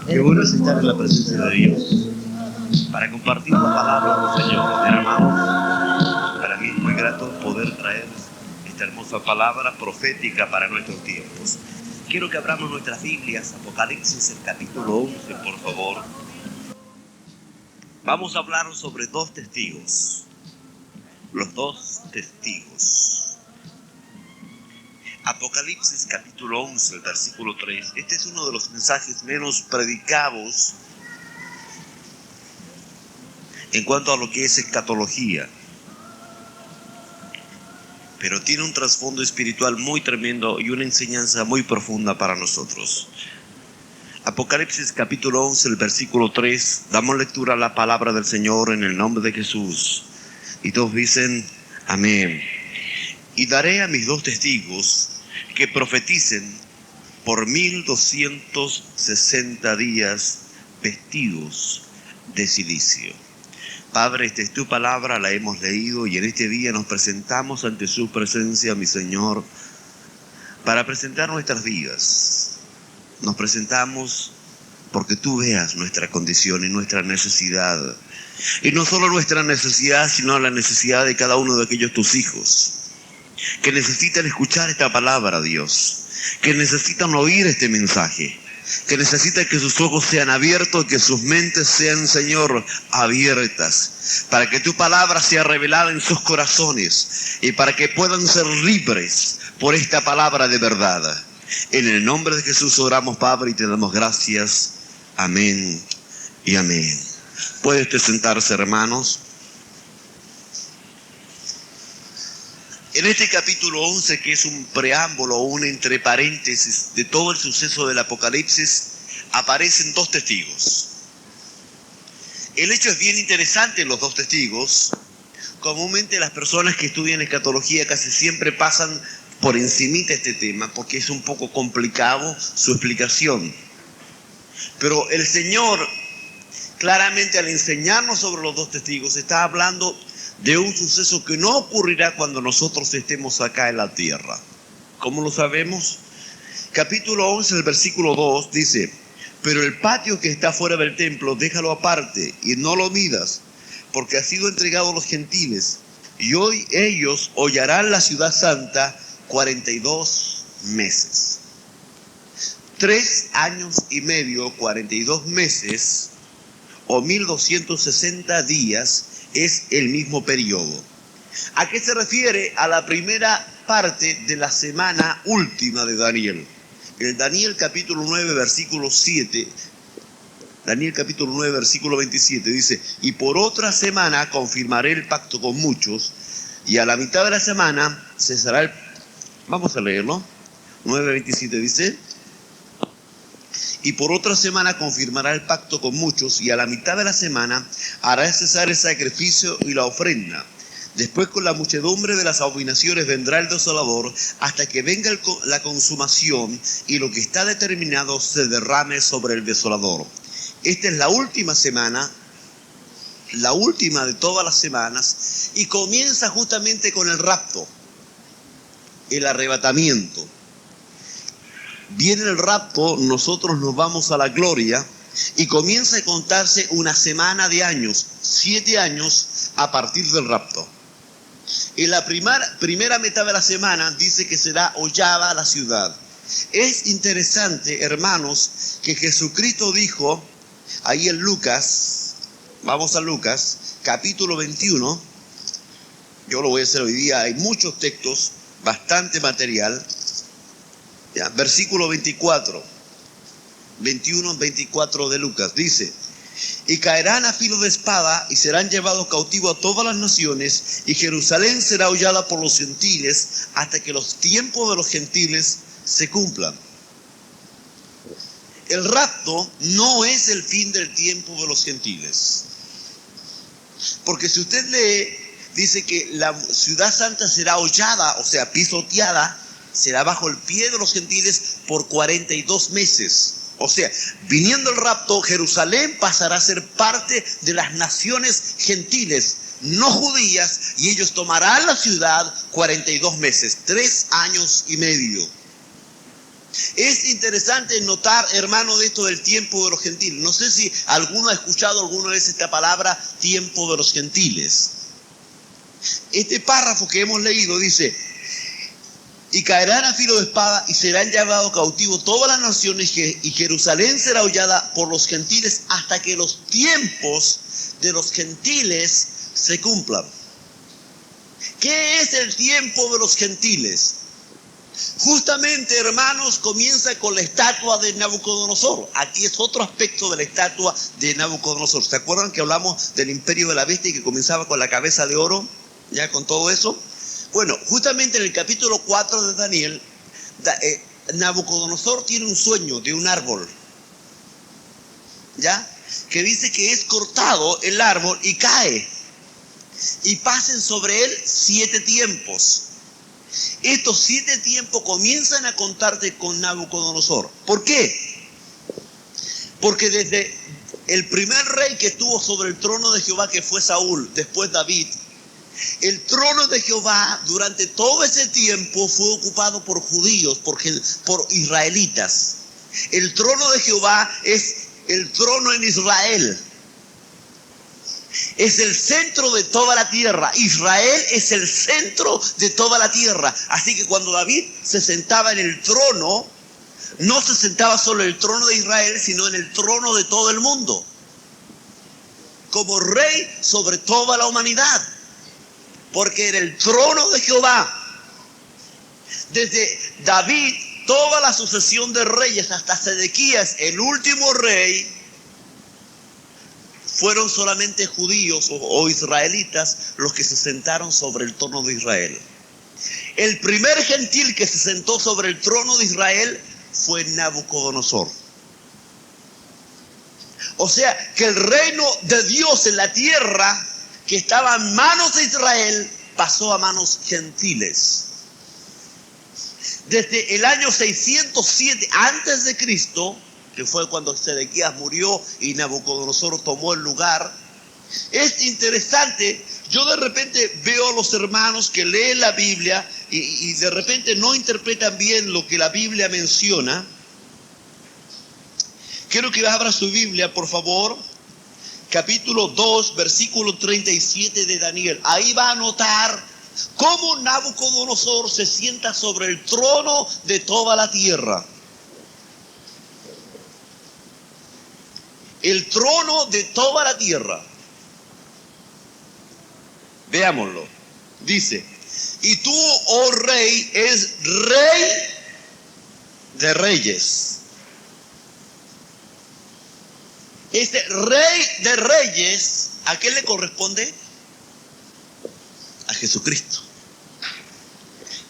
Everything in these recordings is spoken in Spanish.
Qué bueno es estar en la presencia de Dios para compartir la palabra del Señor. Hermanos, para mí es muy grato poder traer esta hermosa palabra profética para nuestros tiempos. Quiero que abramos nuestras Biblias, Apocalipsis, el capítulo 11, por favor. Vamos a hablar sobre dos testigos. Los dos testigos. Apocalipsis capítulo 11, el versículo 3. Este es uno de los mensajes menos predicados en cuanto a lo que es escatología, pero tiene un trasfondo espiritual muy tremendo y una enseñanza muy profunda para nosotros. Apocalipsis capítulo 11, el versículo 3. Damos lectura a la palabra del Señor en el nombre de Jesús. Y todos dicen amén. Y daré a mis dos testigos que profeticen por 1260 días vestidos de cilicio. Padre, esta es tu palabra, la hemos leído y en este día nos presentamos ante su presencia, mi Señor, para presentar nuestras vidas. Nos presentamos porque tú veas nuestra condición y nuestra necesidad. Y no solo nuestra necesidad, sino la necesidad de cada uno de aquellos tus hijos que necesitan escuchar esta palabra, Dios, que necesitan oír este mensaje, que necesitan que sus ojos sean abiertos, que sus mentes sean, Señor, abiertas, para que tu palabra sea revelada en sus corazones y para que puedan ser libres por esta palabra de verdad. En el nombre de Jesús oramos, Padre, y te damos gracias. Amén y amén. ¿Puede usted sentarse, hermanos? En este capítulo 11, que es un preámbulo o un entre paréntesis de todo el suceso del Apocalipsis, aparecen dos testigos. El hecho es bien interesante en los dos testigos. Comúnmente las personas que estudian escatología casi siempre pasan por encimita este tema porque es un poco complicado su explicación. Pero el Señor, claramente al enseñarnos sobre los dos testigos, está hablando de un suceso que no ocurrirá cuando nosotros estemos acá en la tierra. ¿Cómo lo sabemos? Capítulo 11, el versículo 2 dice: pero el patio que está fuera del templo, déjalo aparte y no lo midas, porque ha sido entregado a los gentiles, y hoy ellos hollarán la ciudad santa 42 meses. 3 años y medio, 42 meses, o 1260 días, es el mismo periodo. ¿A qué se refiere? A la primera parte de la semana última de Daniel. En Daniel capítulo 9, versículo 7, Daniel capítulo 9, versículo 27, dice: y por otra semana confirmaré el pacto con muchos, y a la mitad de la semana cesará el... Vamos a leerlo. 9:27 dice: y por otra semana confirmará el pacto con muchos, y a la mitad de la semana hará cesar el sacrificio y la ofrenda. Después, con la muchedumbre de las abominaciones vendrá el desolador, hasta que venga la consumación y lo que está determinado se derrame sobre el desolador. Esta es la última semana, la última de todas las semanas, y comienza justamente con el rapto, el arrebatamiento. Viene el rapto, nosotros nos vamos a la gloria y comienza a contarse una semana de años, 7 años a partir del rapto. En la primera mitad de la semana dice que será hollada la ciudad. Es interesante, hermanos, que Jesucristo dijo ahí en Lucas, vamos a Lucas, capítulo 21, yo lo voy a hacer hoy día, hay muchos textos, bastante material. Ya, versículo 24, 21, 24 de Lucas, dice: y caerán a filo de espada y serán llevados cautivos a todas las naciones, y Jerusalén será hollada por los gentiles hasta que los tiempos de los gentiles se cumplan. El rapto no es el fin del tiempo de los gentiles, porque si usted lee, dice que la ciudad santa será hollada, o sea, pisoteada, será bajo el pie de los gentiles por 42 meses. O sea, viniendo el rapto, Jerusalén pasará a ser parte de las naciones gentiles, no judías, y ellos tomarán la ciudad 42 meses, 3 años y medio. Es interesante notar, hermano, de esto del tiempo de los gentiles. No sé si alguno ha escuchado alguna vez esta palabra, tiempo de los gentiles. Este párrafo que hemos leído dice: y caerán a filo de espada y serán llevados cautivos todas las naciones y Jerusalén será hollada por los gentiles hasta que los tiempos de los gentiles se cumplan. ¿Qué es el tiempo de los gentiles? Justamente, hermanos, comienza con la estatua de Nabucodonosor. Aquí es otro aspecto de la estatua de Nabucodonosor. ¿Se acuerdan que hablamos del imperio de la bestia y que comenzaba con la cabeza de oro? Ya con todo eso. Bueno, justamente en el capítulo 4 de Daniel, Nabucodonosor tiene un sueño de un árbol, ¿ya? Que dice que es cortado el árbol y cae. Y pasen sobre él 7 tiempos. Estos 7 tiempos comienzan a contarse con Nabucodonosor. ¿Por qué? Porque desde el primer rey que estuvo sobre el trono de Jehová, que fue Saúl, después David, el trono de Jehová durante todo ese tiempo fue ocupado por judíos, por israelitas. El trono de Jehová es el trono en Israel. Es el centro de toda la tierra. Israel es el centro de toda la tierra. Así que cuando David se sentaba en el trono, no se sentaba solo en el trono de Israel, sino en el trono de todo el mundo, como rey sobre toda la humanidad, porque era el trono de Jehová. Desde David, toda la sucesión de reyes hasta Sedequías, el último rey, fueron solamente judíos o israelitas los que se sentaron sobre el trono de Israel. El primer gentil que se sentó sobre el trono de Israel fue Nabucodonosor. O sea que el reino de Dios en la tierra, que estaba en manos de Israel, pasó a manos gentiles. Desde el año 607 antes de Cristo, que fue cuando Sedequías murió y Nabucodonosor tomó el lugar. Es interesante, yo de repente veo a los hermanos que leen la Biblia y de repente no interpretan bien lo que la Biblia menciona. Quiero que abra su Biblia, por favor, capítulo 2, versículo 37 de Daniel. Ahí va a notar cómo Nabucodonosor se sienta sobre el trono de toda la tierra. El trono de toda la tierra. Veámoslo. Dice: y tú, oh rey, es rey de reyes. Este rey de reyes, ¿a qué le corresponde? A Jesucristo.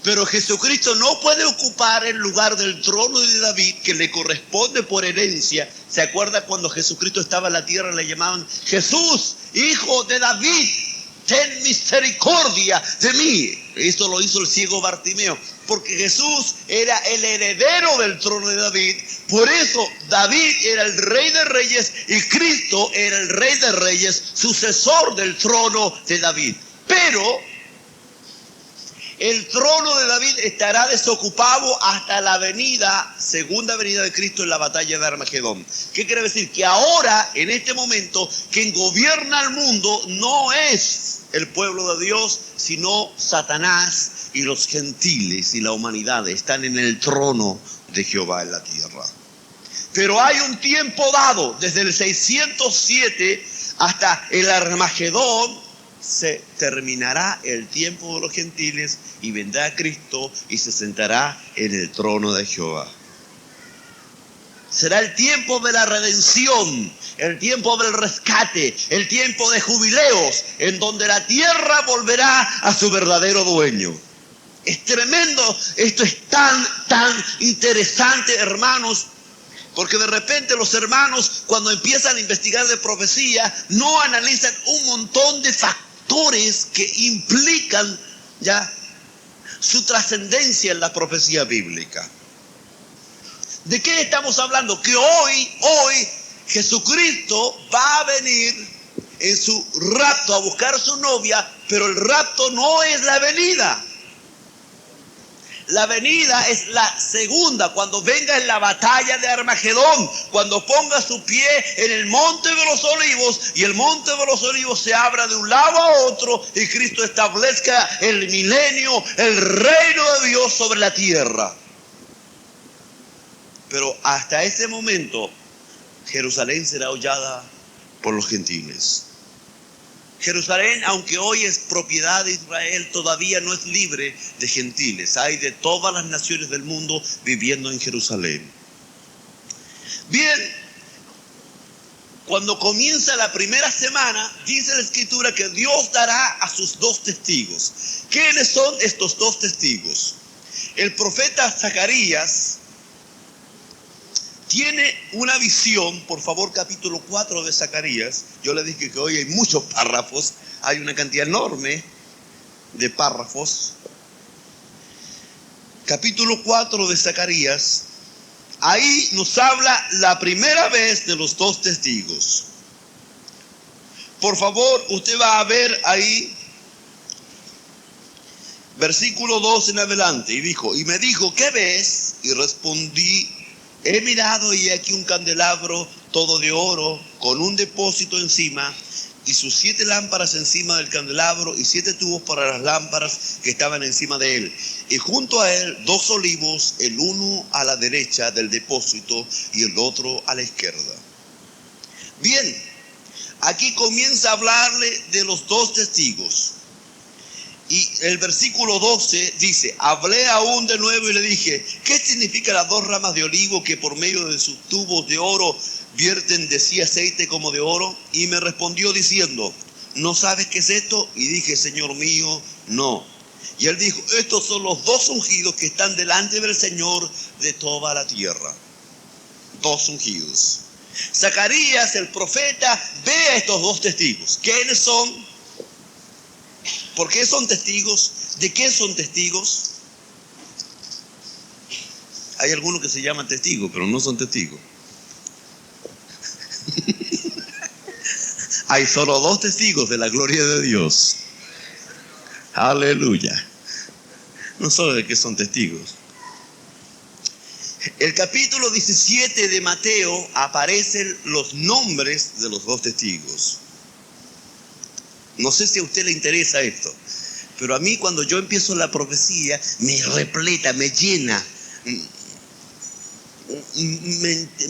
Pero Jesucristo no puede ocupar el lugar del trono de David, que le corresponde por herencia. ¿Se acuerda cuando Jesucristo estaba en la tierra? Le llamaban: Jesús, hijo de David, ten misericordia de mí. Esto lo hizo el ciego Bartimeo, porque Jesús era el heredero del trono de David. Por eso David era el rey de reyes y Cristo era el rey de reyes, sucesor del trono de David. Pero el trono de David estará desocupado hasta la segunda venida de Cristo en la batalla de Armagedón. ¿Qué quiere decir? Que ahora, en este momento, quien gobierna el mundo no es el pueblo de Dios, sino Satanás y los gentiles y la humanidad están en el trono de Jehová en la tierra. Pero hay un tiempo dado, desde el 607 hasta el Armagedón, se terminará el tiempo de los gentiles y vendrá Cristo y se sentará en el trono de Jehová. Será el tiempo de la redención, el tiempo del rescate, el tiempo de jubileos, en donde la tierra volverá a su verdadero dueño. Es tremendo, esto es tan interesante, hermanos, porque de repente los hermanos, cuando empiezan a investigar de profecía, no analizan un montón de factores que implican ya su trascendencia en la profecía bíblica. ¿De qué estamos hablando? Que hoy Jesucristo va a venir en su rapto a buscar a su novia, pero el rapto no es la venida. La venida es la segunda, cuando venga en la batalla de Armagedón, cuando ponga su pie en el monte de los olivos y el monte de los olivos se abra de un lado a otro y Cristo establezca el milenio, el reino de Dios sobre la tierra. Pero hasta ese momento, Jerusalén será hollada por los gentiles. Jerusalén, aunque hoy es propiedad de Israel, todavía no es libre de gentiles. Hay de todas las naciones del mundo viviendo en Jerusalén. Bien, cuando comienza la primera semana, dice la Escritura que Dios dará a sus dos testigos. ¿Quiénes son estos dos testigos? El profeta Zacarías tiene una visión, por favor, capítulo 4 de Zacarías. Yo le dije que hoy hay muchos párrafos, hay una cantidad enorme de párrafos. Capítulo 4 de Zacarías, ahí nos habla la primera vez de los dos testigos. Por favor, usted va a ver ahí, versículo 2 en adelante, y me dijo, ¿qué ves? Y respondí, he mirado y aquí un candelabro todo de oro con un depósito encima y sus 7 lámparas encima del candelabro y 7 tubos para las lámparas que estaban encima de él. Y junto a él 2 olivos, el uno a la derecha del depósito y el otro a la izquierda. Bien, aquí comienza a hablarle de los dos testigos. Y el versículo 12 dice, hablé aún de nuevo y le dije, ¿qué significan las 2 ramas de olivo que por medio de sus tubos de oro vierten de sí aceite como de oro? Y me respondió diciendo, ¿no sabes qué es esto? Y dije, Señor mío, no. Y él dijo, estos son los 2 ungidos que están delante del Señor de toda la tierra. 2 ungidos. Zacarías, el profeta, ve a estos 2 testigos. ¿Quiénes son? ¿Por qué son testigos? ¿De qué son testigos? Hay algunos que se llaman testigos, pero no son testigos. Hay solo 2 testigos de la gloria de Dios. Aleluya. No solo de qué son testigos. El capítulo 17 de Mateo aparecen los nombres de los 2 testigos. No sé si a usted le interesa esto, pero a mí cuando yo empiezo la profecía me repleta, me llena.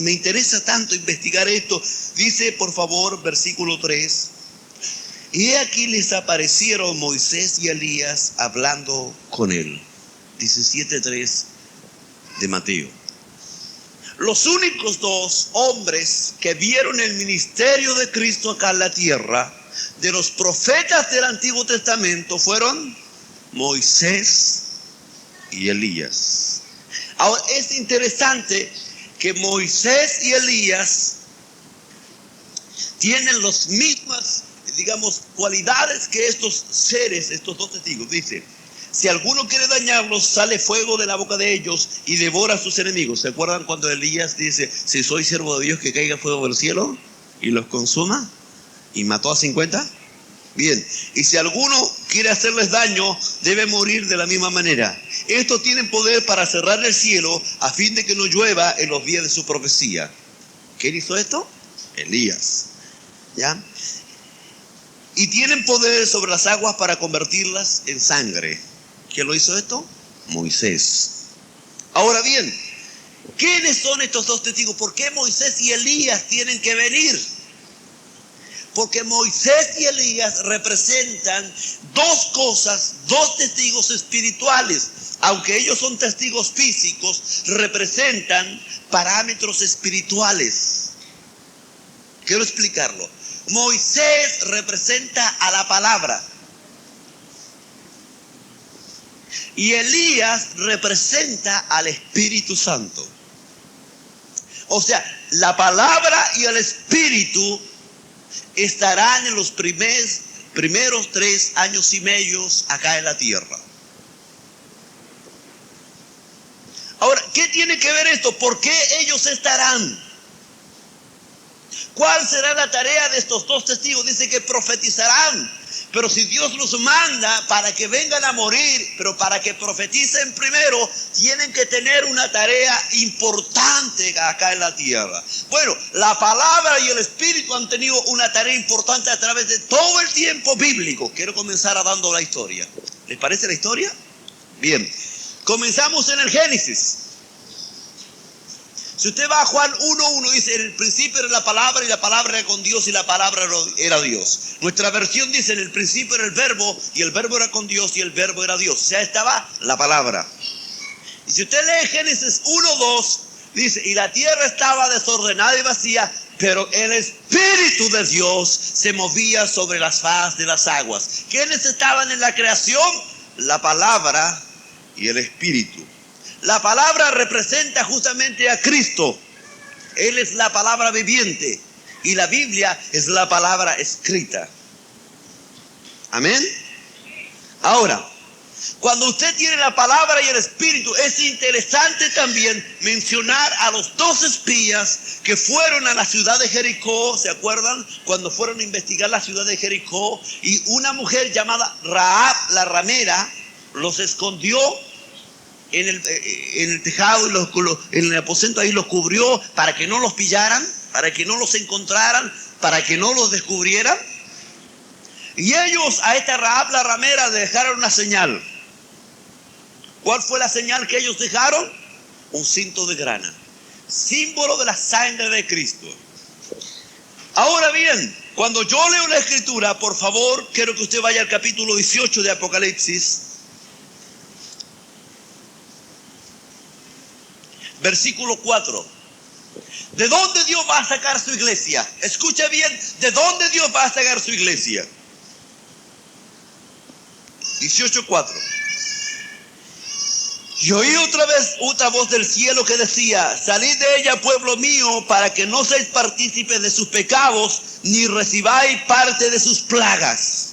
Me interesa tanto investigar esto. Dice, por favor, versículo 3. Y he aquí les aparecieron Moisés y Elías hablando con él. 17:3 de Mateo. Los únicos 2 hombres que vieron el ministerio de Cristo acá en la tierra, de los profetas del Antiguo Testamento, fueron Moisés y Elías. Ahora es interesante que Moisés y Elías tienen las mismas, cualidades que estos seres, estos 2 testigos. Dice, si alguno quiere dañarlos, sale fuego de la boca de ellos y devora a sus enemigos. ¿Se acuerdan cuando Elías dice, si soy siervo de Dios, que caiga fuego del cielo y los consuma? ¿Y mató a 50? Bien, y si alguno quiere hacerles daño, debe morir de la misma manera. Estos tienen poder para cerrar el cielo a fin de que no llueva en los días de su profecía. ¿Quién hizo esto? Elías. ¿Ya? Y tienen poder sobre las aguas para convertirlas en sangre. ¿Quién lo hizo esto? Moisés. Ahora bien, ¿quiénes son estos 2 testigos? ¿Por qué Moisés y Elías tienen que venir? Porque Moisés y Elías representan 2 cosas, 2 testigos espirituales. Aunque ellos son testigos físicos, representan parámetros espirituales. Quiero explicarlo. Moisés representa a la palabra. Y Elías representa al Espíritu Santo. O sea, la palabra y el Espíritu estarán en los primeros 3 años y medio acá en la tierra. Ahora, ¿qué tiene que ver esto? ¿Por qué ellos estarán? ¿Cuál será la tarea de estos 2 testigos? Dice que profetizarán, Pero si Dios los manda para que vengan a morir, pero para que profeticen primero, tienen que tener una tarea importante acá en la tierra. Bueno, la palabra y el Espíritu han tenido una tarea importante a través de todo el tiempo bíblico. Quiero comenzar dando la historia. ¿Les parece la historia? Bien, comenzamos en el Génesis. Si usted va a Juan 1:1, dice: en el principio era la palabra, y la palabra era con Dios, y la palabra era Dios. Nuestra versión dice: en el principio era el verbo, y el verbo era con Dios, y el verbo era Dios. O sea, estaba la palabra. Y si usted lee Génesis 1:2, dice: y la tierra estaba desordenada y vacía, pero el Espíritu de Dios se movía sobre las faz de las aguas. ¿Quiénes estaban en la creación? La palabra y el Espíritu. La palabra representa justamente a Cristo. Él es la palabra viviente y la Biblia es la palabra escrita. Amén. Ahora, cuando usted tiene la palabra y el Espíritu, es interesante también mencionar a los 2 espías que fueron a la ciudad de Jericó. ¿Se acuerdan? Cuando fueron a investigar la ciudad de Jericó, y una mujer llamada Rahab, la ramera, los escondió en el tejado, en el aposento, ahí los cubrió para que no los pillaran, para que no los encontraran, para que no los descubrieran. Y ellos a esta Rahab la ramera dejaron una señal. ¿Cuál fue la señal que ellos dejaron? Un cinto de grana, símbolo de la sangre de Cristo. Ahora bien, cuando yo leo la Escritura, por favor, quiero que usted vaya al capítulo 18 de Apocalipsis. Versículo 4. ¿De dónde Dios va a sacar su iglesia? Escucha bien, ¿de dónde Dios va a sacar su iglesia? 18:4. Y oí otra voz del cielo que decía: salid de ella, pueblo mío, para que no seáis partícipes de sus pecados, ni recibáis parte de sus plagas.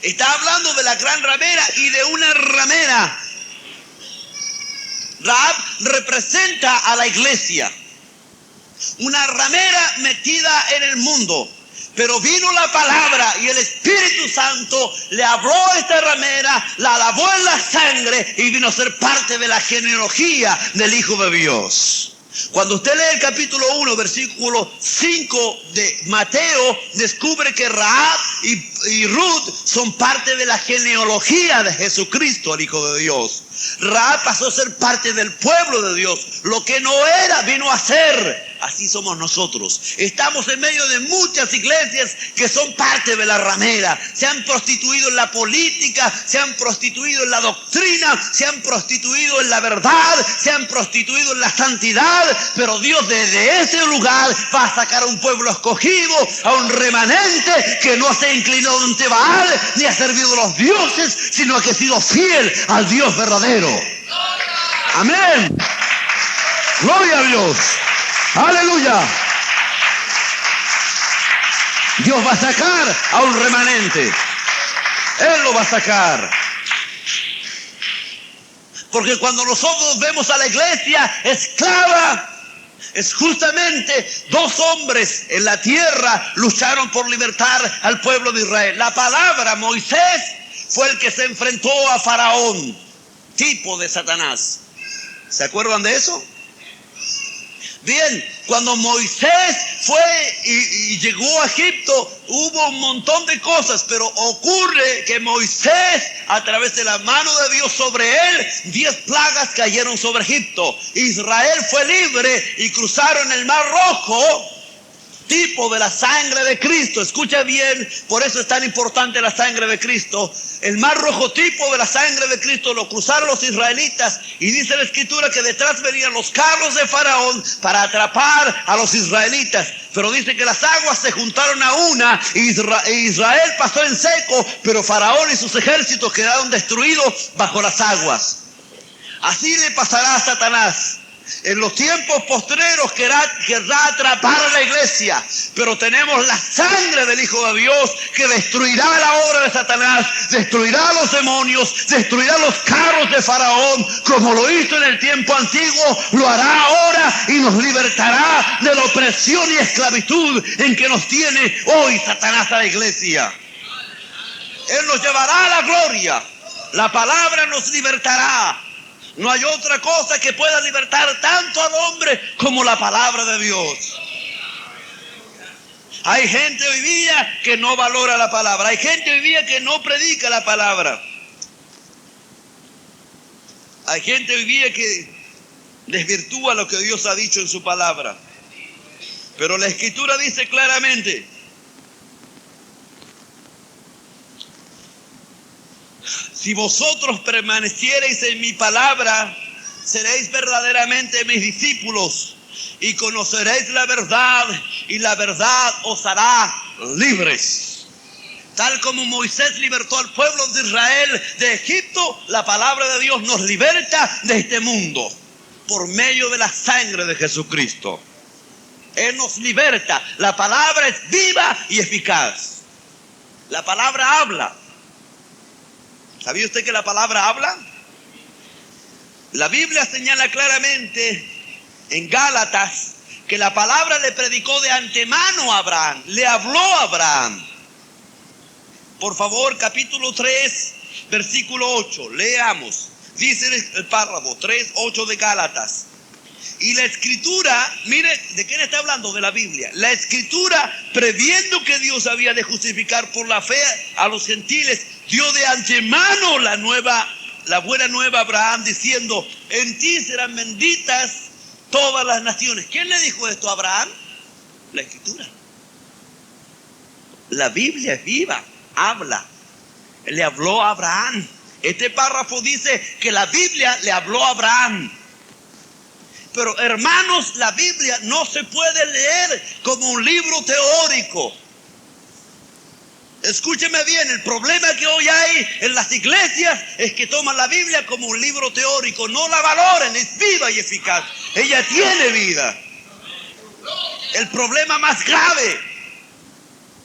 Está hablando de la gran ramera y de una ramera. Rahab representa a la iglesia. Una ramera metida en el mundo. Pero vino la palabra y el Espíritu Santo le habló a esta ramera, la lavó en la sangre y vino a ser parte de la genealogía del Hijo de Dios. Cuando usted lee el capítulo 1, versículo 5 de Mateo, descubre que Rahab y Ruth son parte de la genealogía de Jesucristo, el Hijo de Dios. Rahab pasó a ser parte del pueblo de Dios. Lo que no era, vino a ser. Así somos nosotros. Estamos en medio de muchas iglesias que son parte de la ramera. Se han prostituido en la política, se han prostituido en la doctrina, se han prostituido en la verdad, se han prostituido en la santidad. Pero Dios desde ese lugar va a sacar a un pueblo escogido, a un remanente que no se ha inclinado ante Baal ni ha servido a los dioses, sino que ha sido fiel al Dios verdadero. Amén. Gloria a Dios. Aleluya. Dios va a sacar a un remanente. Él lo va a sacar. Porque cuando nosotros vemos a la iglesia esclava, es justamente 2 hombres en la tierra lucharon por libertar al pueblo de Israel. La palabra Moisés fue el que se enfrentó a Faraón, tipo de Satanás. ¿Se acuerdan de eso? Bien, cuando Moisés fue y llegó a Egipto, hubo un montón de cosas, pero ocurre que Moisés, a través de la mano de Dios sobre él, 10 plagas cayeron sobre Egipto. Israel fue libre y cruzaron el Mar Rojo, tipo de la sangre de Cristo. Escucha bien, por eso es tan importante la sangre de Cristo. El Mar Rojo, tipo de la sangre de Cristo, lo cruzaron los israelitas, y dice la Escritura que detrás venían los carros de Faraón para atrapar a los israelitas. Pero dice que las aguas se juntaron a una, e Israel pasó en seco, pero Faraón y sus ejércitos quedaron destruidos bajo las aguas. Así le pasará a Satanás. En los tiempos postreros querrá atrapar a la iglesia, pero tenemos la sangre del Hijo de Dios que destruirá la obra de Satanás, destruirá a los demonios, destruirá los carros de Faraón, como lo hizo en el tiempo antiguo, lo hará ahora y nos libertará de la opresión y esclavitud en que nos tiene hoy Satanás a la iglesia. Él nos llevará a la gloria, la palabra nos libertará. No hay otra cosa que pueda libertar tanto al hombre como la palabra de Dios. Hay gente hoy día que no valora la palabra. Hay gente hoy día que no predica la palabra. Hay gente hoy día que desvirtúa lo que Dios ha dicho en su palabra. Pero la Escritura dice claramente: si vosotros permaneciereis en mi palabra, seréis verdaderamente mis discípulos y conoceréis la verdad, y la verdad os hará libres. Tal como Moisés libertó al pueblo de Israel de Egipto, la palabra de Dios nos liberta de este mundo por medio de la sangre de Jesucristo. Él nos liberta. La palabra es viva y eficaz. La palabra habla. ¿Sabía usted que la palabra habla? La Biblia señala claramente en Gálatas que la palabra le predicó de antemano a Abraham, le habló a Abraham. Por favor, capítulo 3, versículo 8, leamos. Dice el párrafo 3:8 de Gálatas. Y la Escritura, mire, ¿de quién está hablando? De la Biblia. La Escritura, previendo que Dios había de justificar por la fe a los gentiles, dio de antemano la buena nueva a Abraham, diciendo: en ti serán benditas todas las naciones. ¿Quién le dijo esto a Abraham? La Escritura. La Biblia es viva, habla. Le habló a Abraham. Este párrafo dice que la Biblia le habló a Abraham. Pero hermanos, la Biblia no se puede leer como un libro teórico. Escúcheme bien, el problema que hoy hay en las iglesias es que toman la Biblia como un libro teórico, no la valoran, es viva y eficaz. Ella tiene vida. El problema más grave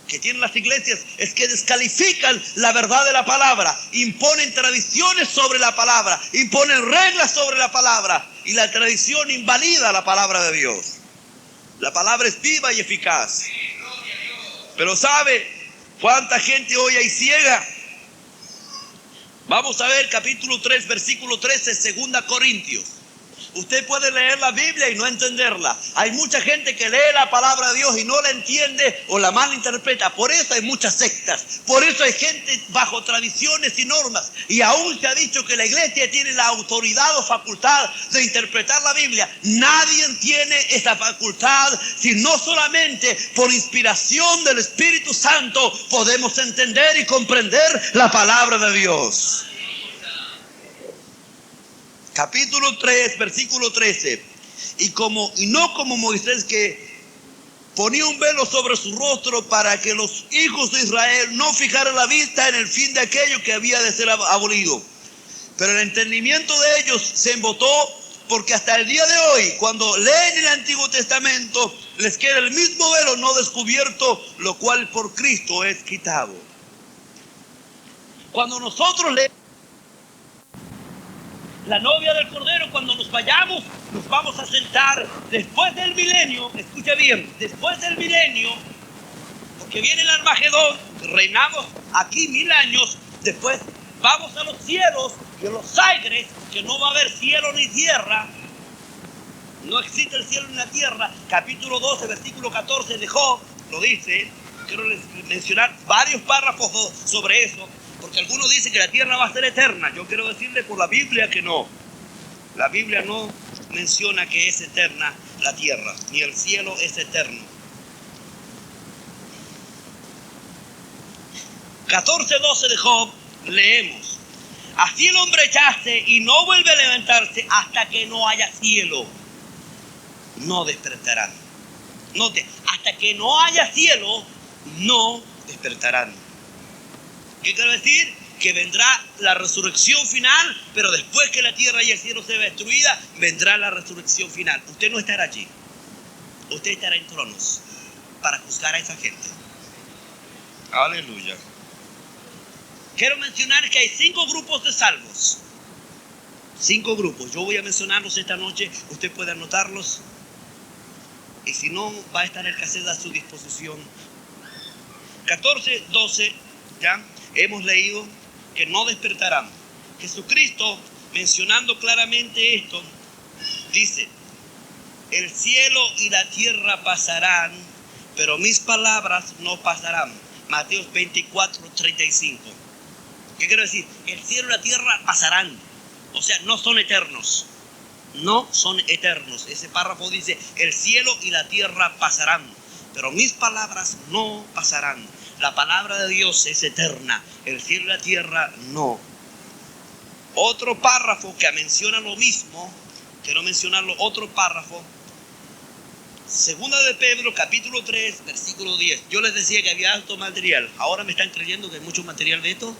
que tienen las iglesias es que descalifican la verdad de la palabra, imponen tradiciones sobre la palabra, imponen reglas sobre la palabra, y la tradición invalida la palabra de Dios. La palabra es viva y eficaz. Pero ¿sabe cuánta gente hoy hay ciega? Vamos a ver capítulo 3, versículo 13, 2 Corintios. Usted puede leer la Biblia y no entenderla. Hay mucha gente que lee la palabra de Dios y no la entiende o la malinterpreta. Por eso hay muchas sectas. Por eso hay gente bajo tradiciones y normas. Y aún se ha dicho que la iglesia tiene la autoridad o facultad de interpretar la Biblia. Nadie tiene esa facultad, sino solamente por inspiración del Espíritu Santo podemos entender y comprender la palabra de Dios. Capítulo 3, versículo 13. Y no como Moisés, que ponía un velo sobre su rostro para que los hijos de Israel no fijaran la vista en el fin de aquello que había de ser abolido. Pero el entendimiento de ellos se embotó, porque hasta el día de hoy, cuando leen el Antiguo Testamento, les queda el mismo velo no descubierto, lo cual por Cristo es quitado. Cuando nosotros leemos la novia del Cordero, cuando nos vayamos, nos vamos a sentar después del milenio. Escucha bien, después del milenio, porque viene el Armagedón, reinamos aquí 1000 años, después vamos a los cielos y a los aires, que no va a haber cielo ni tierra. No existe el cielo ni la tierra. Capítulo 12, versículo 14 de Job lo dice. Quiero mencionar varios párrafos sobre eso, porque algunos dicen que la tierra va a ser eterna. Yo quiero decirle por la Biblia que no. La Biblia no menciona que es eterna la tierra, ni el cielo es eterno. 14:12 de Job leemos: así el hombre yace y no vuelve a levantarse hasta que no haya cielo. No despertarán. Note, hasta que no haya cielo, no despertarán. ¿Qué quiero decir? que vendrá la resurrección final, pero después que la tierra y el cielo sea destruida, vendrá la resurrección final. Usted no estará allí. Usted estará en tronos para juzgar a esa gente. Aleluya. Quiero mencionar que hay 5 grupos de salvos. 5 grupos. Yo voy a mencionarlos esta noche. Usted puede anotarlos. Y si no, va a estar el cassette a su disposición. 14, 12, ya hemos leído que no despertarán. Jesucristo, mencionando claramente esto, dice: el cielo y la tierra pasarán, pero mis palabras no pasarán. Mateo 24, 35. ¿Qué quiero decir? El cielo y la tierra pasarán. O sea, no son eternos. No son eternos. Ese párrafo dice: el cielo y la tierra pasarán, pero mis palabras no pasarán. La palabra de Dios es eterna. El cielo y la tierra no. Otro párrafo que menciona lo mismo, quiero mencionarlo, otro párrafo. Segunda de Pedro, capítulo 3, versículo 10. Yo les decía que había alto material. Ahora me están creyendo que hay mucho material de esto.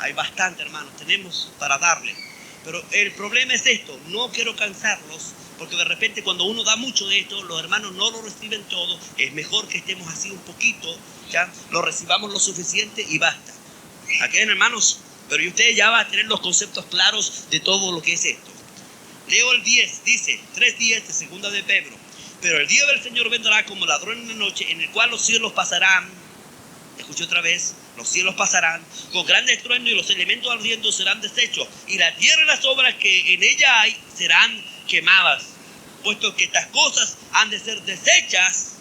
Hay bastante, hermanos. Tenemos para darle. Pero el problema es esto. No quiero cansarlos, porque de repente cuando uno da mucho de esto, los hermanos no lo reciben todo. Es mejor que estemos así un poquito, ya lo recibamos lo suficiente y basta. ¿Aquí, hermanos? Pero ustedes ya van a tener los conceptos claros de todo lo que es esto. Leo el 10, dice 3:10 de segunda de Pedro. Pero el día del Señor vendrá como ladrón en la noche, en el cual los cielos pasarán. Escuché otra vez. Los cielos pasarán con grande estruendo y los elementos ardiendo serán deshechos, y la tierra y las obras que en ella hay serán quemadas. Puesto que estas cosas han de ser deshechas,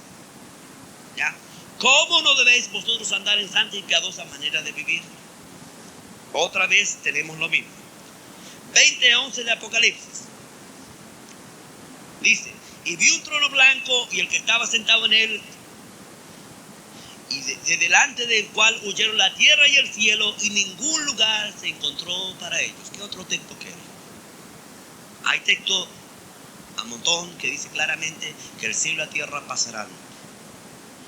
¿ya? ¿Cómo no debéis vosotros andar en santa y piadosa manera de vivir? Otra vez tenemos lo mismo. 20:11 de Apocalipsis. Dice: y vi un trono blanco y el que estaba sentado en él, y de delante del cual huyeron la tierra y el cielo, y ningún lugar se encontró para ellos. ¿Qué otro texto quiere? Hay texto a montón que dice claramente que el cielo y la tierra pasarán.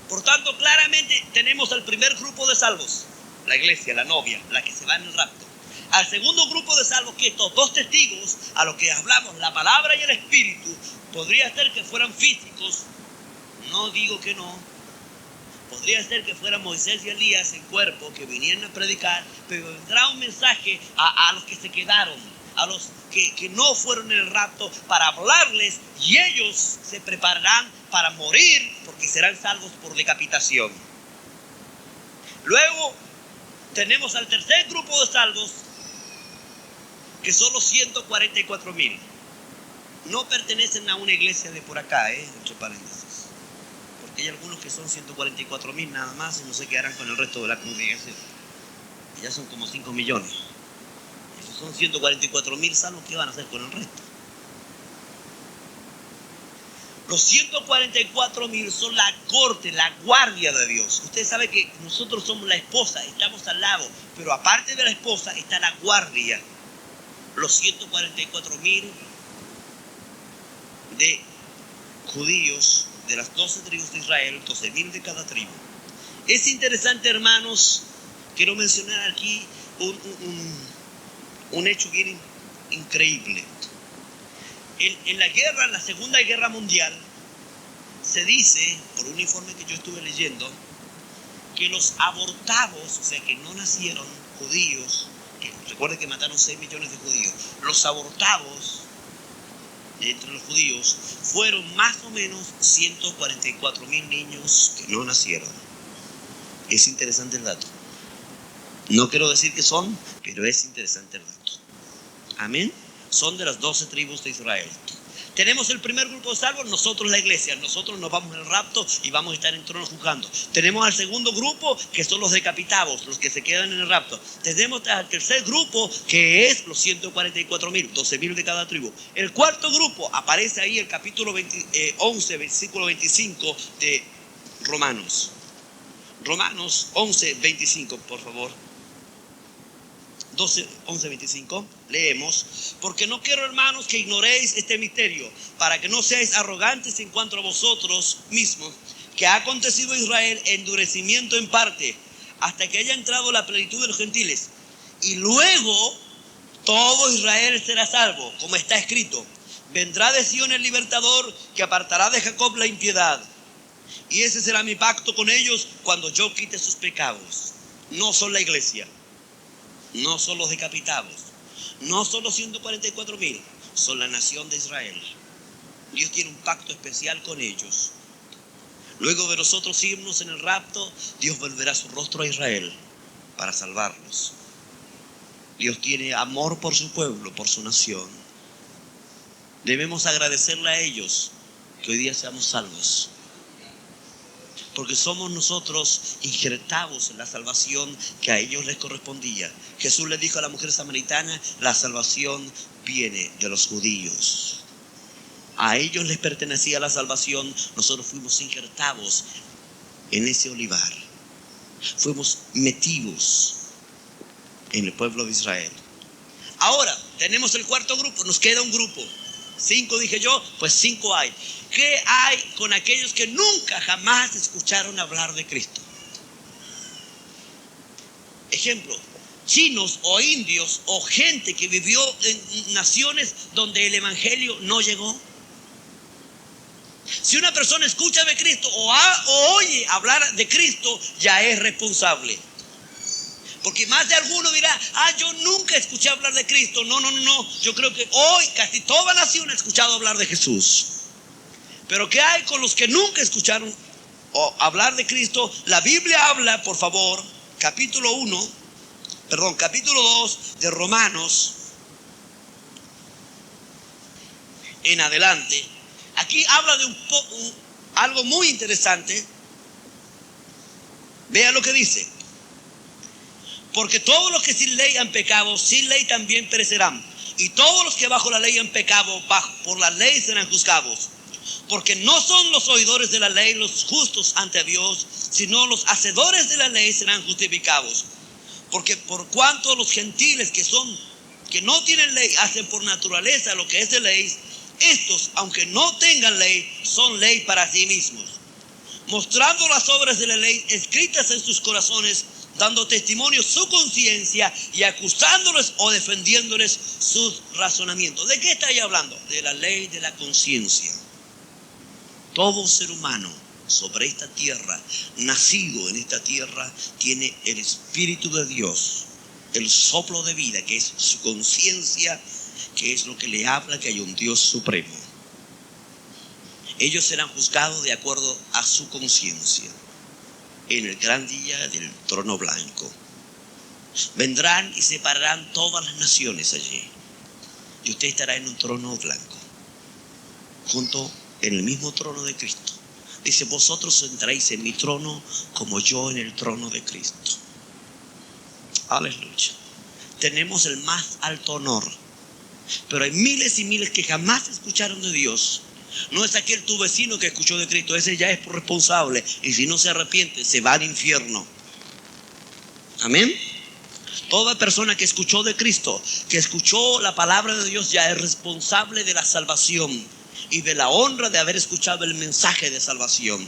Por tanto, claramente tenemos al primer grupo de salvos, la iglesia, la novia, la que se va en el rapto. Al segundo grupo de salvos, que estos 2 testigos a los que hablamos, la palabra y el espíritu, podría ser que fueran físicos. No digo que no. Podría ser que fueran Moisés y Elías en cuerpo, que vinieran a predicar, pero vendrá un mensaje a los que se quedaron, a los que no fueron en el rapto, para hablarles, y ellos se prepararán para morir, porque serán salvos por decapitación. Luego tenemos al tercer grupo de salvos, que son los 144,000. No pertenecen a una iglesia de por acá, entre paréntesis. Hay algunos que son 144,000 nada más y no se quedarán con el resto de la congregación. Y ya son como 5 millones. Esos son 144,000 salvos. ¿Qué van a hacer con el resto? Los 144,000 son la corte, la guardia de Dios. Usted sabe que nosotros somos la esposa, estamos al lado, pero aparte de la esposa está la guardia. Los 144,000 de judíos de las 12 tribus de Israel, 12,000 de cada tribu. Es interesante, hermanos, quiero mencionar aquí un hecho bien increíble. En la guerra, en la Segunda Guerra Mundial, se dice, por un informe que yo estuve leyendo, que los abortados, o sea, que no nacieron judíos, que recuerden que mataron 6 millones de judíos, los abortados entre los judíos fueron más o menos 144,000 niños que no nacieron. Es interesante el dato. No quiero decir que son, pero es interesante el dato. Amén. Son de las 12 tribus de Israel. Tenemos el primer grupo de salvos, nosotros la iglesia. Nosotros nos vamos en el rapto y vamos a estar en trono juzgando. Tenemos al segundo grupo, que son los decapitados, los que se quedan en el rapto. Tenemos al tercer grupo, que es los 144,000, 12,000 de cada tribu. El cuarto grupo aparece ahí el capítulo 11, versículo 25 de Romanos. Romanos 11, 25, por favor. 11, 25, leemos: porque no quiero, hermanos, que ignoréis este misterio, para que no seáis arrogantes en cuanto a vosotros mismos, que ha acontecido a Israel endurecimiento en parte, hasta que haya entrado la plenitud de los gentiles. Y luego todo Israel será salvo, como está escrito. Vendrá de Sion el libertador, que apartará de Jacob la impiedad. Y ese será mi pacto con ellos cuando yo quite sus pecados. No son la iglesia, no son los decapitados, no son los 144,000, son la nación de Israel. Dios tiene un pacto especial con ellos. Luego de nosotros irnos en el rapto, Dios volverá su rostro a Israel para salvarlos. Dios tiene amor por su pueblo, por su nación. Debemos agradecerle a ellos que hoy día seamos salvos, porque somos nosotros injertados en la salvación que a ellos les correspondía. Jesús le dijo a la mujer samaritana: la salvación viene de los judíos. A ellos les pertenecía la salvación. Nosotros fuimos injertados en ese olivar, fuimos metidos en el pueblo de Israel. Ahora tenemos el cuarto grupo, nos queda un grupo. 5 dije yo, pues 5 hay. ¿Qué hay con aquellos que nunca jamás escucharon hablar de Cristo? Ejemplo, chinos o indios o gente que vivió en naciones donde el evangelio no llegó. Si una persona escucha de Cristo o oye hablar de Cristo, ya es responsable. Porque más de alguno dirá: yo nunca escuché hablar de Cristo. No. Yo creo que hoy casi toda nación ha escuchado hablar de Jesús. Pero ¿qué hay con los que nunca escucharon hablar de Cristo? La Biblia habla, por favor, capítulo 2 de Romanos en adelante. Aquí habla de algo muy interesante. Vea lo que dice: porque todos los que sin ley han pecado, sin ley también perecerán. Y todos los que bajo la ley han pecado, por la ley serán juzgados. Porque no son los oidores de la ley los justos ante Dios, sino los hacedores de la ley serán justificados. Porque por cuanto los gentiles que no tienen ley hacen por naturaleza lo que es de ley, estos, aunque no tengan ley, son ley para sí mismos, mostrando las obras de la ley escritas en sus corazones, dando testimonio su conciencia y acusándoles o defendiéndoles sus razonamientos. ¿De qué está ahí hablando? De la ley de la conciencia. Todo ser humano sobre esta tierra, nacido en esta tierra, tiene el Espíritu de Dios, el soplo de vida, que es su conciencia, que es lo que le habla que hay un Dios supremo. Ellos serán juzgados de acuerdo a su conciencia en el gran día del trono blanco. Vendrán y separarán todas las naciones allí, y usted estará en un trono blanco, junto en el mismo trono de Cristo. Dice: vosotros entraréis en mi trono como yo en el trono de Cristo. Aleluya. Tenemos el más alto honor. Pero hay miles y miles que jamás escucharon de Dios. No es aquel tu vecino que escuchó de Cristo, ese ya es responsable, y si no se arrepiente se va al infierno. Amén. Toda persona que escuchó de Cristo, que escuchó la palabra de Dios, ya es responsable de la salvación y de la honra de haber escuchado el mensaje de salvación.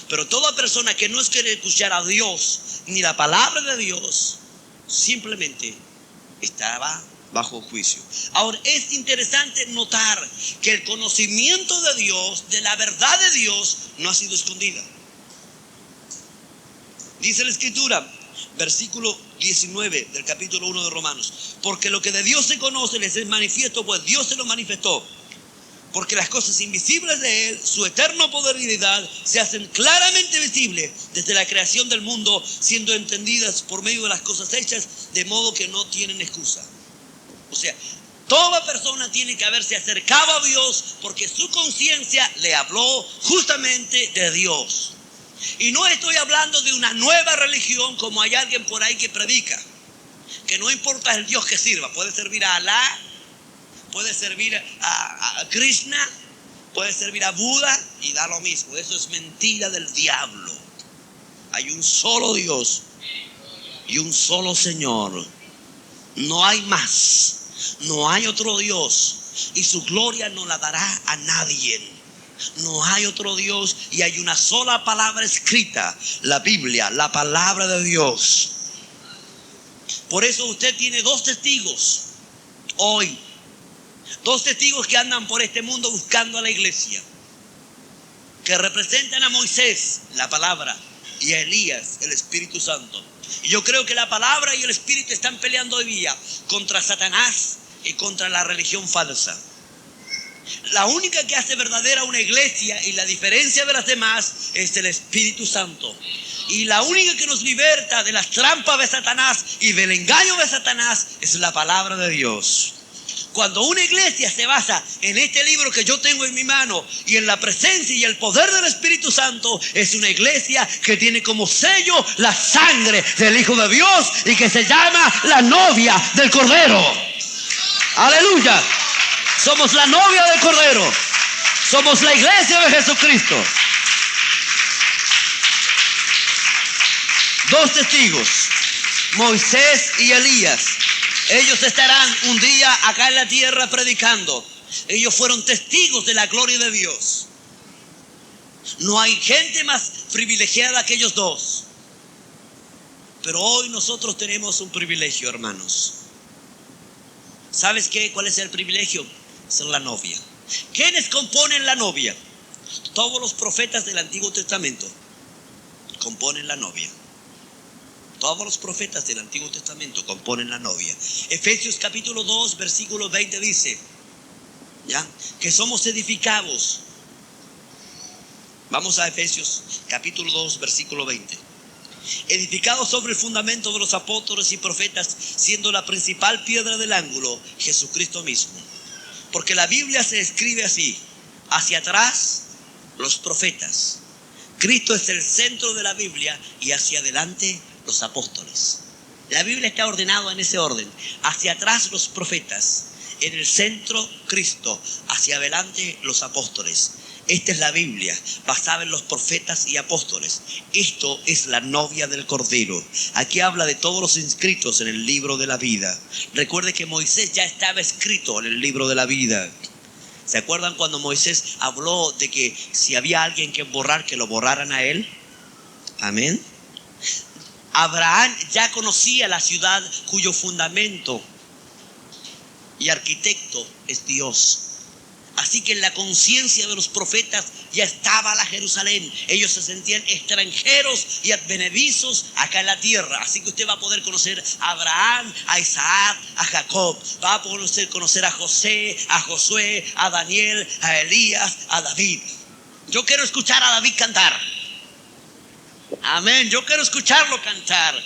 Pero toda persona que no quiere escuchar a Dios ni la palabra de Dios, simplemente estará bajo juicio. Ahora, es interesante notar que el conocimiento de Dios, de la verdad de Dios, no ha sido escondida. Dice la Escritura, versículo 19 del capítulo 1 de Romanos: porque lo que de Dios se conoce les es manifiesto, pues Dios se lo manifestó. Porque las cosas invisibles de Él, su eterno poder y deidad, se hacen claramente visibles desde la creación del mundo, siendo entendidas por medio de las cosas hechas, de modo que no tienen excusa. O sea, toda persona tiene que haberse acercado a Dios porque su conciencia le habló justamente de Dios. Y no estoy hablando de una nueva religión como hay alguien por ahí que predica, que no importa el Dios que sirva, puede servir a Alá, puede servir a Krishna, puede servir a Buda y da lo mismo. Eso es mentira del diablo. Hay un solo Dios y un solo Señor. No hay más, no hay otro Dios, y su gloria no la dará a nadie. No hay otro Dios y hay una sola palabra escrita, la Biblia, la palabra de Dios. Por eso usted tiene dos testigos hoy. Dos testigos que andan por este mundo buscando a la iglesia, que representan a Moisés, la palabra, y a Elías, el Espíritu Santo. Y yo creo que la palabra y el Espíritu están peleando hoy día contra Satanás y contra la religión falsa. La única que hace verdadera una iglesia y la diferencia de las demás es el Espíritu Santo. Y la única que nos liberta de las trampas de Satanás y del engaño de Satanás es la palabra de Dios. Cuando una iglesia se basa en este libro que yo tengo en mi mano y en la presencia y el poder del Espíritu Santo, es una iglesia que tiene como sello la sangre del Hijo de Dios y que se llama la novia del Cordero. Aleluya. Somos la novia del Cordero. Somos la iglesia de Jesucristo. Dos testigos, Moisés y Elías. Ellos estarán un día acá en la tierra predicando. Ellos fueron testigos de la gloria de Dios. No hay gente más privilegiada que ellos dos. Pero hoy nosotros tenemos un privilegio, hermanos. ¿Sabes qué? ¿Cuál es el privilegio? Ser la novia. ¿Quiénes componen la novia? Todos los profetas del Antiguo Testamento componen la novia. Todos los profetas del Antiguo Testamento componen la novia. Efesios capítulo 2, versículo 20 dice, ¿ya?, que somos edificados. Vamos a Efesios capítulo 2, versículo 20. Edificados sobre el fundamento de los apóstoles y profetas, siendo la principal piedra del ángulo Jesucristo mismo. Porque la Biblia se escribe así: hacia atrás los profetas. Cristo es el centro de la Biblia y hacia adelante los apóstoles. La Biblia está ordenada en ese orden. Hacia atrás los profetas, en el centro Cristo, hacia adelante los apóstoles. Esta es la Biblia, basada en los profetas y apóstoles. Esto es la novia del Cordero. Aquí habla de todos los inscritos en el libro de la vida. Recuerde que Moisés ya estaba escrito en el libro de la vida. ¿Se acuerdan cuando Moisés habló de que si había alguien que borrar, que lo borraran a él? Amén. Abraham ya conocía la ciudad cuyo fundamento y arquitecto es Dios. Así que en la conciencia de los profetas ya estaba la Jerusalén. Ellos se sentían extranjeros y advenedizos acá en la tierra. Así que usted va a poder conocer a Abraham, a Isaac, a Jacob. Va a poder conocer a José, a Josué, a Daniel, a Elías, a David. Yo quiero escuchar a David cantar. Amén. Yo quiero escucharlo cantar.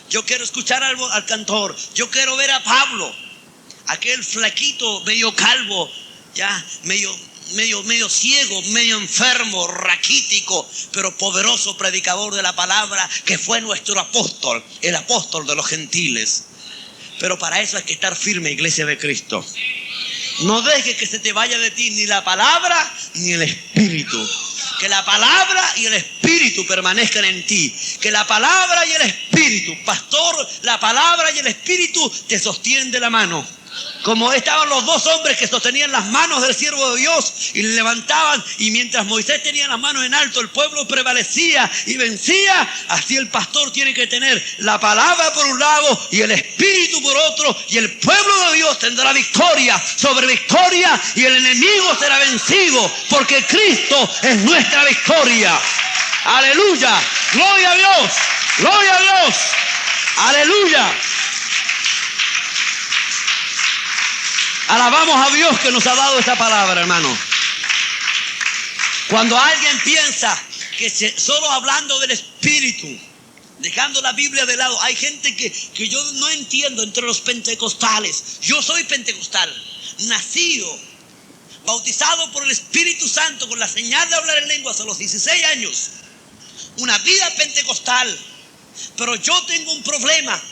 Yo quiero escuchar al cantor. Yo quiero ver a Pablo, aquel flaquito, medio calvo, ya medio ciego, medio enfermo, raquítico, pero poderoso predicador de la palabra, que fue nuestro apóstol, el apóstol de los gentiles. Pero para eso hay que estar firme, iglesia de Cristo. No dejes que se te vaya de ti ni la palabra ni el espíritu. Que la palabra y el espíritu permanezcan en ti. Que la palabra y el espíritu, pastor, la palabra y el espíritu te sostienen de la mano. Como estaban los dos hombres que sostenían las manos del siervo de Dios y le levantaban, y mientras Moisés tenía las manos en alto, el pueblo prevalecía y vencía. Así el pastor tiene que tener la palabra por un lado y el espíritu por otro, y el pueblo de Dios tendrá victoria sobre victoria y el enemigo será vencido, porque Cristo es nuestra victoria. Aleluya, gloria a Dios, gloria a Dios, aleluya. Alabamos a Dios que nos ha dado esta palabra, hermano. Cuando alguien piensa que solo hablando del Espíritu, dejando la Biblia de lado, hay gente que yo no entiendo entre los pentecostales. Yo soy pentecostal, nacido, bautizado por el Espíritu Santo con la señal de hablar en lenguas a los 16 años. Una vida pentecostal. Pero yo tengo un problema.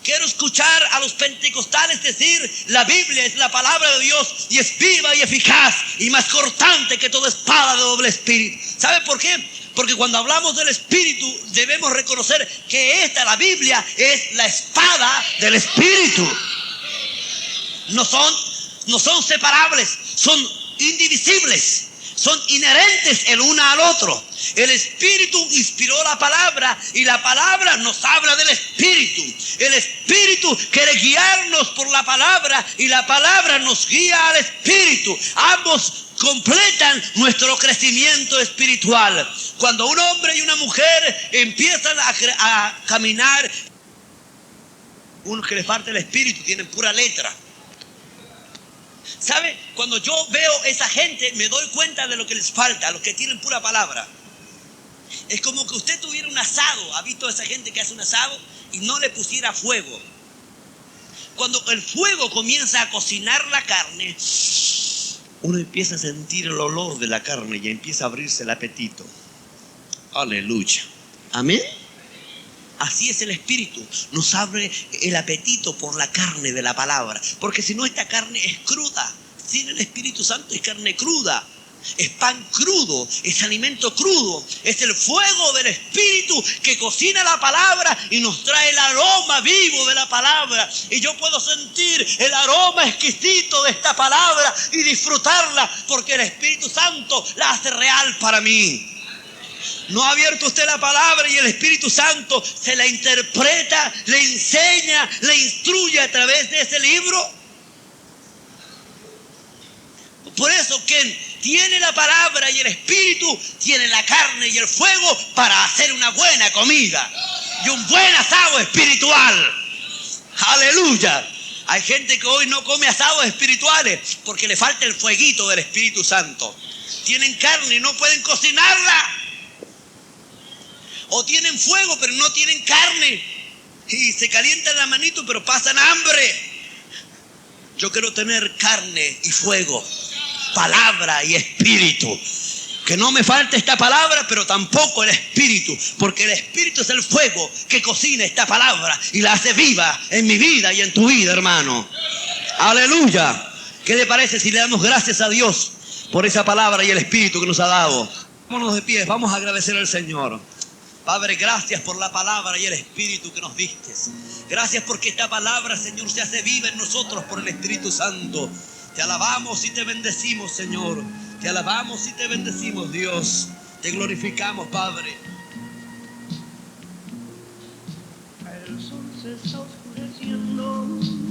Quiero escuchar a los pentecostales decir: la Biblia es la palabra de Dios y es viva y eficaz y más cortante que toda espada de doble espíritu. ¿Sabe por qué? Porque cuando hablamos del espíritu debemos reconocer que la Biblia, es la espada del espíritu. No son separables, son indivisibles. son inherentes el uno al otro. El Espíritu inspiró la palabra y la palabra nos habla del Espíritu. El Espíritu quiere guiarnos por la palabra y la palabra nos guía al Espíritu. Ambos completan nuestro crecimiento espiritual. Cuando un hombre y una mujer empiezan a caminar, uno que le falta el Espíritu, tienen pura letra. ¿Sabe? Cuando yo veo esa gente, me doy cuenta de lo que les falta, a los que tienen pura palabra. Es como que usted tuviera un asado. ¿Ha visto a esa gente que hace un asado y no le pusiera fuego? Cuando el fuego comienza a cocinar la carne, uno empieza a sentir el olor de la carne y empieza a abrirse el apetito. Aleluya. Amén. Así es el Espíritu, nos abre el apetito por la carne de la palabra. Porque si no, esta carne es cruda. Sin el Espíritu Santo es carne cruda, es pan crudo, es alimento crudo. Es el fuego del Espíritu que cocina la palabra y nos trae el aroma vivo de la palabra. Y yo puedo sentir el aroma exquisito de esta palabra y disfrutarla, porque el Espíritu Santo la hace real para mí. ¿No ha abierto usted la palabra y el Espíritu Santo se la interpreta, le enseña, le instruye a través de ese libro? Por eso, quien tiene la palabra y el Espíritu tiene la carne y el fuego para hacer una buena comida y un buen asado espiritual. Aleluya. Hay gente que hoy no come asados espirituales porque le falta el fueguito del Espíritu Santo. Tienen carne y no pueden cocinarla. O tienen fuego, pero no tienen carne. Y se calientan la manito, pero pasan hambre. Yo quiero tener carne y fuego, palabra y espíritu. Que no me falte esta palabra, pero tampoco el espíritu. Porque el espíritu es el fuego que cocina esta palabra y la hace viva en mi vida y en tu vida, hermano. Aleluya. ¿Qué le parece si le damos gracias a Dios por esa palabra y el espíritu que nos ha dado? Vámonos de pie, vamos a agradecer al Señor. Padre, gracias por la palabra y el Espíritu que nos diste. Gracias porque esta palabra, Señor, se hace viva en nosotros por el Espíritu Santo. Te alabamos y te bendecimos, Señor. Te alabamos y te bendecimos, Dios. Te glorificamos, Padre. El sol se está oscureciendo.